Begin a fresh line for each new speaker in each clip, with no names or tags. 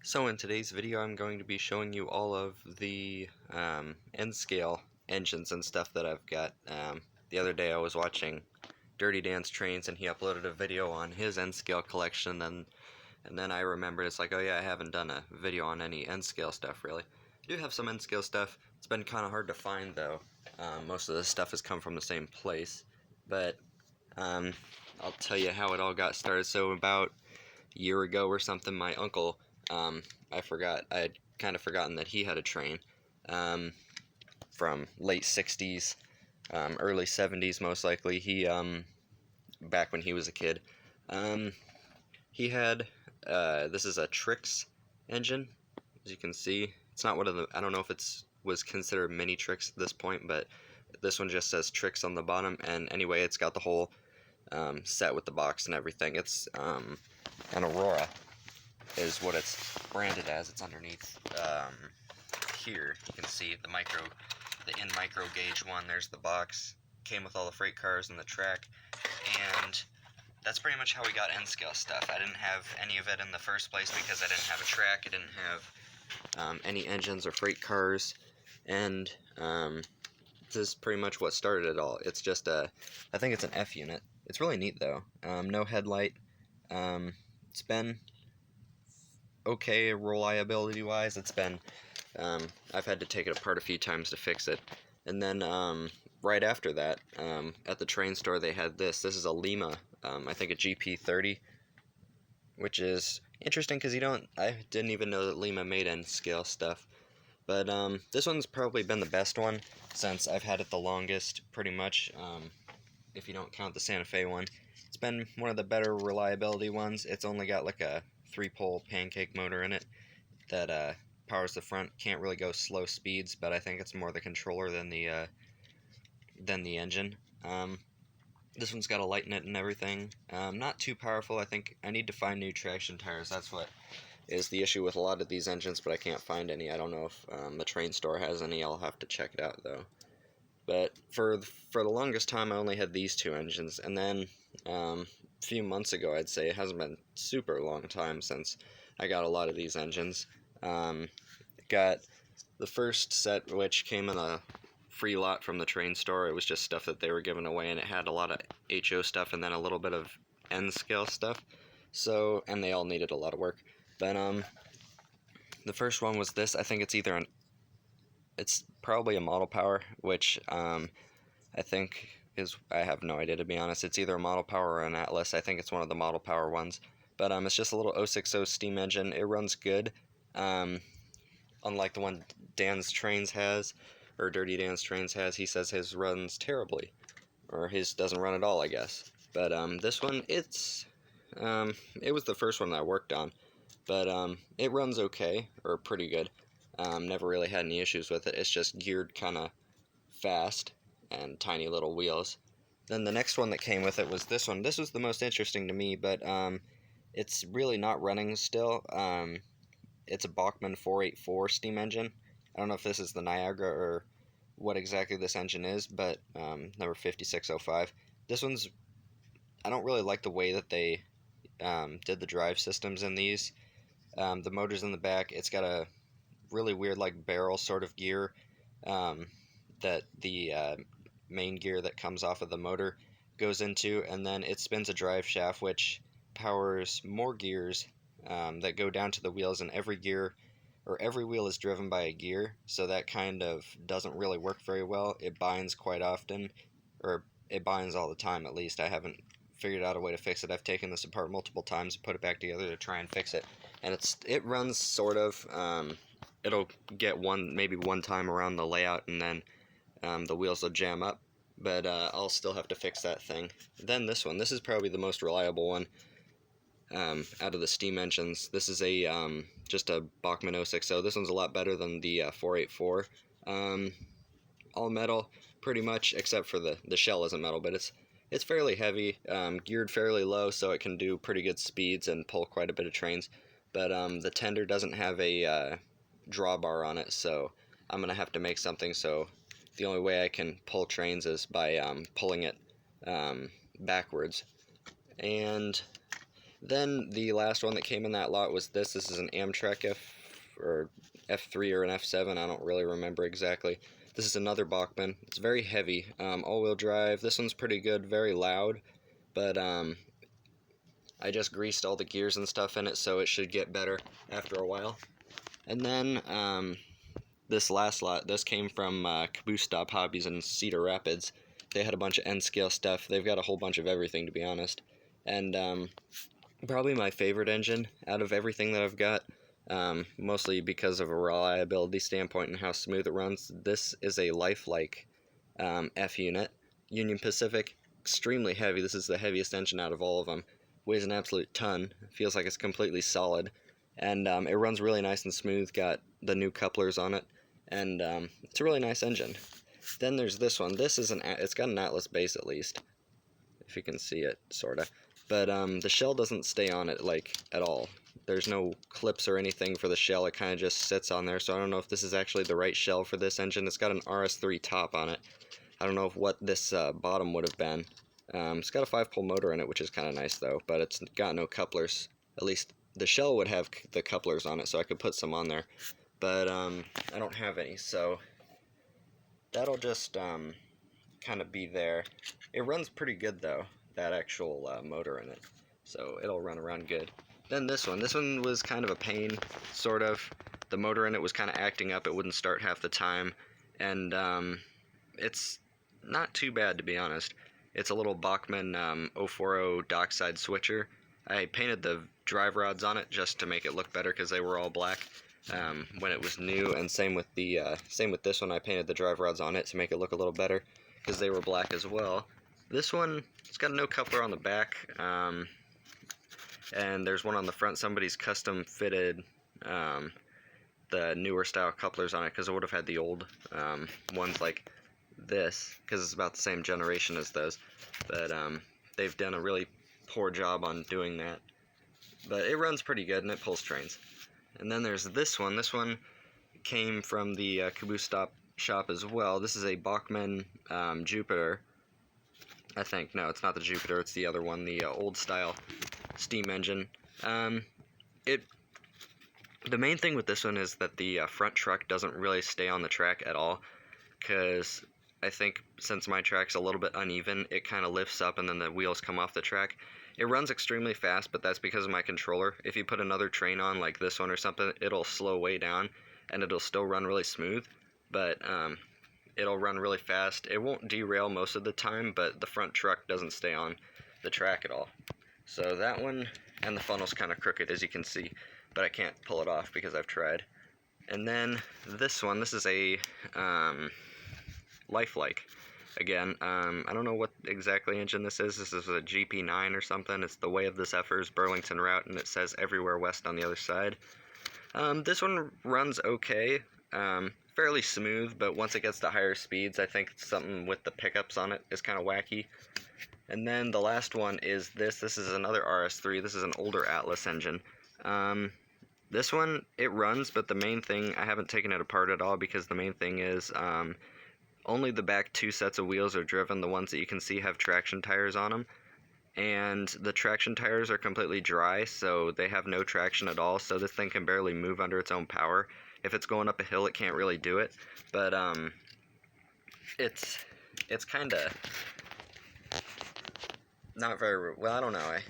So in today's video I'm going to be showing you all of the N-scale engines and stuff that I've got. The other day I was watching Dirty Dan's Trains and he uploaded a video on his N-scale collection, and then I remembered it's like, oh yeah, I haven't done a video on any N-scale stuff really. I do have some N-scale stuff. It's been kind of hard to find though. Most of this stuff has come from the same place, but um, I'll tell you how it all got started. So about a year ago or something, my uncle, I had kind of forgotten that he had a train from late 60s, early 70s most likely. Back when he was a kid, um, he had, this is a Trix engine, as you can see. It's not one of the, I don't know if it's was considered mini Trix at this point, but this one just says Trix on the bottom, and anyway, it's got the whole set with the box and everything. It's an Aurora is what it's branded as. It's underneath here. You can see the in micro gauge one. There's the box. Came with all the freight cars and the track, and that's pretty much how we got N-scale stuff. I didn't have any of it in the first place because I didn't have a track. I didn't have any engines or freight cars, and this is pretty much what started it all. It's just I think it's an F unit. It's really neat though. No headlight. It's been okay reliability wise. I've had to take it apart a few times to fix it. And then right after that, at the train store they had this. This is a Lima, I think a GP30, which is interesting because I didn't even know that Lima made N-scale stuff. But this one's probably been the best one since I've had it the longest, pretty much, if you don't count the Santa Fe one. It's been one of the better reliability ones. It's only got like a 3-pole pancake motor in it that powers the front. Can't really go slow speeds, but I think it's more the controller than the engine. This one's got a light in it and everything. Not too powerful. I think I need to find new traction tires. That's what is the issue with a lot of these engines, but I can't find any. I don't know if the train store has any. I'll have to check it out though. But for the longest time, I only had these two engines, and then a few months ago, I'd say, it hasn't been super long time since I got a lot of these engines. Got the first set, which came in a free lot from the train store. It was just stuff that they were giving away, and it had a lot of HO stuff and then a little bit of N-scale stuff. So, and they all needed a lot of work. But the first one was this. I think it's probably a Model Power, which I think I have no idea to be honest. It's either a Model Power or an Atlas. I think it's one of the Model Power ones. But it's just a little 060 steam engine. It runs good. Unlike the one Dan's Trains has, or Dirty Dan's Trains has, he says his runs terribly. Or his doesn't run at all, I guess. But this one, it was the first one that I worked on. But it runs okay, or pretty good. Never really had any issues with it. It's just geared kind of fast and tiny little wheels. Then the next one that came with it was this one. This was the most interesting to me, but it's really not running still. It's a Bachmann 484 steam engine. I don't know if this is the Niagara or what exactly this engine is, but number 5605. This one's, I don't really like the way that they did the drive systems in these. The motor's in the back. It's got a really weird like barrel sort of gear that the main gear that comes off of the motor goes into, and then it spins a drive shaft which powers more gears that go down to the wheels, and every gear or every wheel is driven by a gear, so that kind of doesn't really work very well. It binds quite often, or it binds all the time at least. I haven't figured out a way to fix it. I've taken this apart multiple times and put it back together to try and fix it, and it runs sort of. It'll get maybe one time around the layout, and then the wheels will jam up, but I'll still have to fix that thing. Then this one. This is probably the most reliable one out of the steam engines. This is just a Bachmann 060. This one's a lot better than the 484. All metal, pretty much, except for the shell isn't metal, but it's fairly heavy, geared fairly low, so it can do pretty good speeds and pull quite a bit of trains. But the tender doesn't have a drawbar on it, so I'm gonna have to make something so the only way I can pull trains is by pulling it backwards. And Then the last one that came in that lot was this. This is an Amtrak F3 or an F7. I don't really remember exactly. This is another Bachmann. It's very heavy, all-wheel drive. This one's pretty good, very loud, but I just greased all the gears and stuff in it, so it should get better after a while. And then this last lot, this came from Caboose Stop Hobbies in Cedar Rapids. They had a bunch of N-scale stuff. They've got a whole bunch of everything, to be honest. And probably my favorite engine out of everything that I've got, mostly because of a reliability standpoint and how smooth it runs. This is a Lifelike F unit, Union Pacific, extremely heavy. This is the heaviest engine out of all of them. Weighs an absolute ton. Feels like it's completely solid, and it runs really nice and smooth. Got the new couplers on it, and it's a really nice engine. Then there's this one. This is it's got an Atlas base, at least, if you can see it, sorta. But the shell doesn't stay on it, like, at all. There's no clips or anything for the shell. It kind of just sits on there, so I don't know if this is actually the right shell for this engine. It's got an RS3 top on it. I don't know what this bottom would have been. It's got a 5-pole motor in it, which is kind of nice, though, but it's got no couplers. At least the shell would have the couplers on it, so I could put some on there. But I don't have any, so that'll just kind of be there. It runs pretty good, though, that actual motor in it, so it'll run around good. Then this one was kind of a pain, sort of. The motor in it was kind of acting up. It wouldn't start half the time, and it's not too bad, to be honest. It's a little Bachmann 040 dockside switcher. I painted the drive rods on it just to make it look better because they were all black when it was new, and same with this one. I painted the drive rods on it to make it look a little better because they were black as well. This one, it's got no coupler on the back, and there's one on the front. Somebody's custom fitted the newer style couplers on it because it would have had the old ones like this, because it's about the same generation as those, but they've done a really poor job on doing that. But it runs pretty good, and it pulls trains. And then there's this one. This one came from the Caboose Stop shop as well. This is a Bachmann Jupiter, I think. No, it's not the Jupiter, it's the other one, the old style steam engine. The main thing with this one is that the front truck doesn't really stay on the track at all, because I think since my track's a little bit uneven, it kind of lifts up and then the wheels come off the track. It runs extremely fast, but that's because of my controller. If you put another train on, like this one or something, it'll slow way down, and it'll still run really smooth, but it'll run really fast. It won't derail most of the time, but the front truck doesn't stay on the track at all. So that one, and the funnel's kind of crooked, as you can see, but I can't pull it off because I've tried. And then this one, this is a Lifelike. Again, I don't know what exactly engine this is. This is a GP9 or something. It's the Way of the Zephyrs Burlington route, and it says Everywhere West on the other side. This one runs okay, fairly smooth, but once it gets to higher speeds, I think something with the pickups on it is kind of wacky. And then the last one is this. This is another RS3. This is an older Atlas engine. This one, it runs, but the main thing, I haven't taken it apart at all, because the main thing is only the back 2 sets of wheels are driven. The ones that you can see have traction tires on them, and the traction tires are completely dry, so they have no traction at all, so this thing can barely move under its own power. If it's going up a hill, it can't really do it, but it's kind of not very well. I don't know. I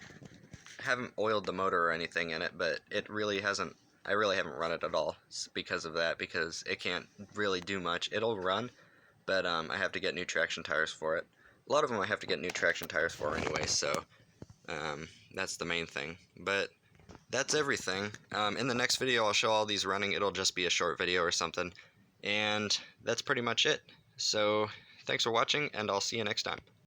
haven't oiled the motor or anything in it, but it really hasn't. I really haven't run it at all because of that, because it can't really do much. It'll run, but I have to get new traction tires for it. A lot of them I have to get new traction tires for anyway, so that's the main thing. But that's everything. In the next video, I'll show all these running. It'll just be a short video or something, and that's pretty much it. So thanks for watching, and I'll see you next time.